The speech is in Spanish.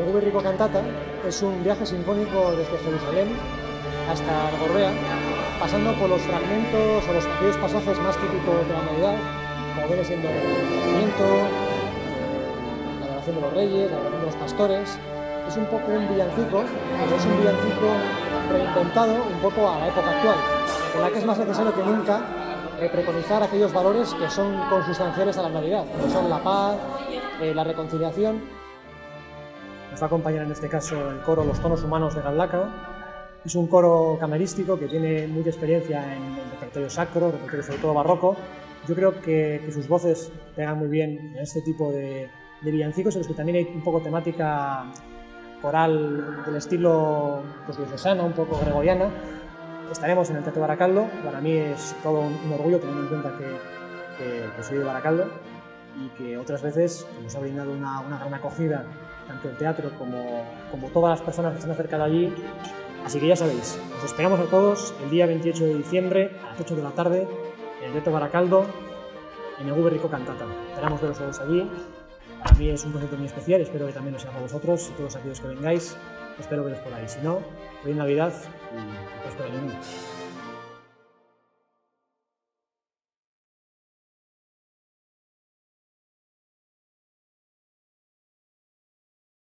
El Gubernrico Cantata es un viaje sinfónico desde Jerusalén hasta Gorbea, pasando por los fragmentos o los aquellos pasajes más típicos de la Navidad, como viene siendo el nacimiento, la adoración de los reyes, la adoración de los pastores. Es un poco un villancico, pero es un villancico reinventado un poco a la época actual, en la que es más necesario que nunca preconizar aquellos valores que son consustanciales a la Navidad, como son la paz, la reconciliación. Nos va a acompañar en este caso el coro Los Tonos Humanos de Galdakao. Es un coro camerístico que tiene mucha experiencia en repertorio sacro, repertorio sobre todo barroco. Yo creo que sus voces pegan muy bien en este tipo de villancicos, en los que también hay un poco temática coral del estilo pues, diocesana, un poco gregoriana. Estaremos en el Teatro Baracaldo. Para mí es todo un orgullo, teniendo en cuenta que soy de Baracaldo y que otras veces nos ha brindado una gran acogida, tanto el teatro como todas las personas que están acercado allí. Así que ya sabéis, os esperamos a todos el día 28 de diciembre a las 8 de la tarde en el Teatro Baracaldo, en el Gubernrico Cantata. Esperamos veros todos allí. Para mí es un concierto muy especial, espero que también lo sea para vosotros y todos aquellos que vengáis. Espero veros por ahí. Si no, feliz Navidad y próspero año nuevo.